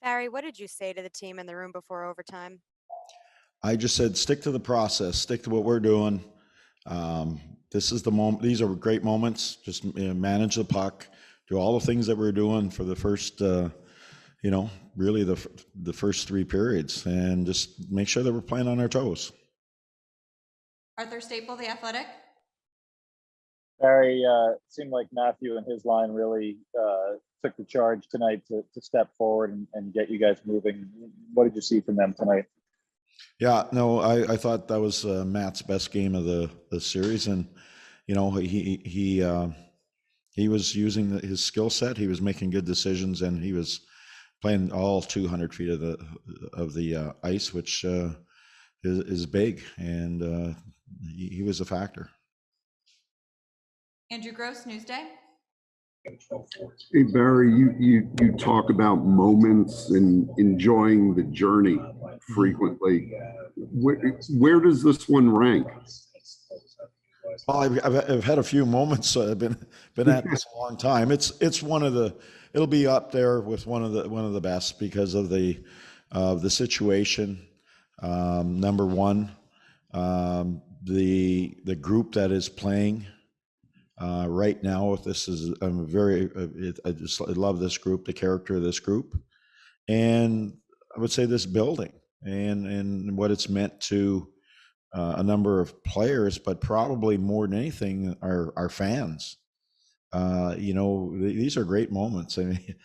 Barry, what did you say to the team in the room before overtime? I just said, stick to the process, stick to what we're doing. Um, this is the moment. These are great moments. Just manage the puck, do all the things that we're doing for the first, really the first three periods, and just make sure that we're playing on our toes. Arthur Staple, The Athletic. Barry, seemed like Matthew and his line really took the charge tonight to step forward and get you guys moving. What did you see from them tonight? Yeah, no, I thought that was Matt's best game of the series, and he was using his skill set. He was making good decisions, and he was playing all 200 feet of the ice, which is big, and he was a factor. Andrew Gross, Newsday. Hey Barry, you talk about moments and enjoying the journey frequently. Where does this one rank? Well, I've had a few moments. I've been at this a long time. It's one of the. It'll be up there with one of the best because of the situation. Number one, the group that is playing. Right now, this is I love this group, the character of this group, and I would say this building and what it's meant to a number of players, but probably more than anything, our fans. These are great moments. I mean,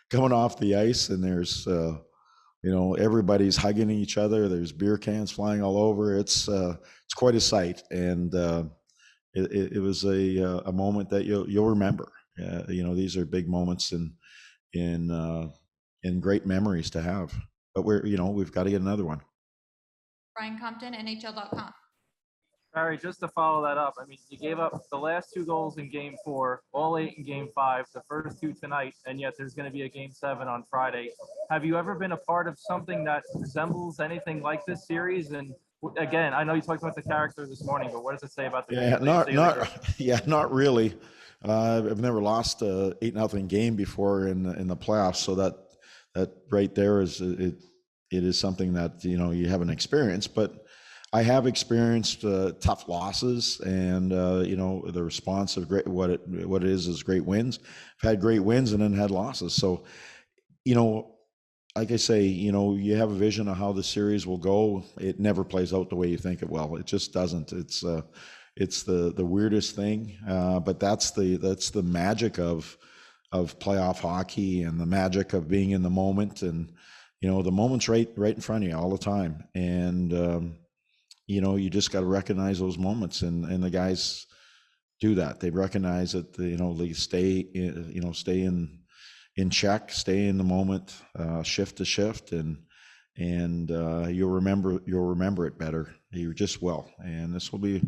coming off the ice and there's everybody's hugging each other. There's beer cans flying all over. It's quite a sight, and it was a moment that you'll remember. These are big moments in great memories to have. But we've got to get another one. Brian Compton, NHL.com. Barry, just to follow that up, I mean, you gave up the last 2 goals in Game 4, all 8 in Game 5, the first 2 tonight, and yet there's going to be a Game 7 on Friday. Have you ever been a part of something that resembles anything like this series? And again, I know you talked about the character this morning, but what does it say about the game? Not really. I've never lost a 8-0 game before in the playoffs, so that right there is it is something that you haven't experienced, but I have experienced tough losses, and the response of what it is great wins. I've had great wins and then had losses. So, like I say, you have a vision of how the series will go. It never plays out the way you think it will. It just doesn't. It's the weirdest thing, but that's the magic of playoff hockey and the magic of being in the moment, and the moment's right in front of you all the time, and you just got to recognize those moments, and the guys do that. They recognize it. They stay in check, stay in the moment, shift to shift, and you'll remember it better. You just will, and this will be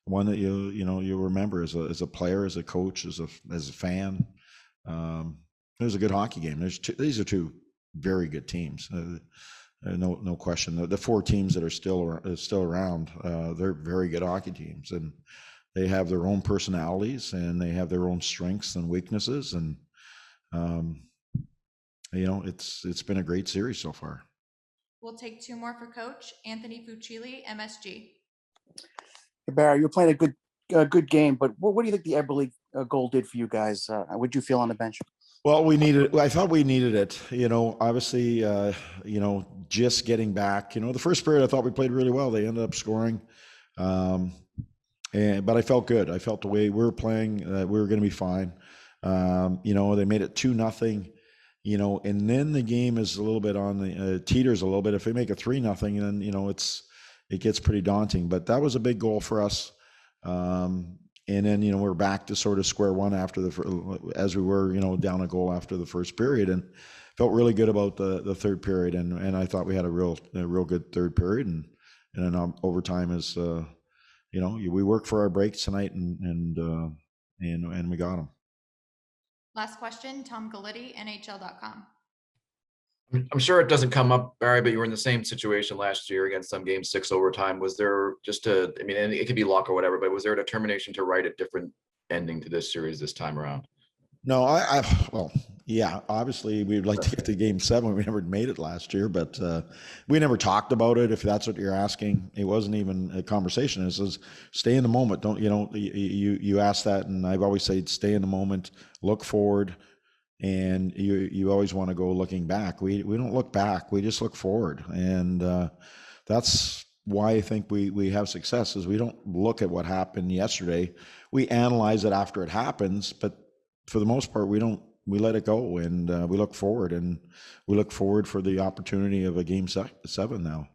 one that you'll remember as a player, as a coach, as a fan. It was a good hockey game. These are 2 very good teams. No question. The 4 teams that are still around, they're very good hockey teams, and they have their own personalities and they have their own strengths and weaknesses, and it's been a great series so far. We'll take 2 more for Coach Anthony Fucili, MSG. Hey Barry, you're playing a good game, but what do you think the Eberle goal did for you guys? What'd you feel on the bench? Well, I thought we needed it. Obviously, just getting back. The first period I thought we played really well. They ended up scoring, but I felt good. I felt the way we were playing, we were going to be fine. They made it 2-0. And then the game is a little bit on the teeters a little bit. If they make it 3-0, then it gets pretty daunting. But that was a big goal for us. And then, we're back to sort of square one as we were, down a goal after the first period, and felt really good about the third period. And I thought we had a real good third period, and then overtime is, we worked for our breaks tonight, and we got them. Last question, Tom Galletti, NHL.com. I'm sure it doesn't come up, Barry, but you were in the same situation last year against some Game 6 overtime. Was there and it could be luck or whatever, but was there a determination to write a different ending to this series this time around? No, Yeah, obviously we'd like to get to game 7. We never made it last year, but we never talked about it. If that's what you're asking, it wasn't even a conversation. It says stay in the moment. Don't you ask that, and I've always said stay in the moment, look forward, and you always want to go looking back. We don't look back. We just look forward, and that's why I think we have success. Is we don't look at what happened yesterday. We analyze it after it happens, but for the most part, we let it go, and we look forward, and we look forward for the opportunity of a game 7 now.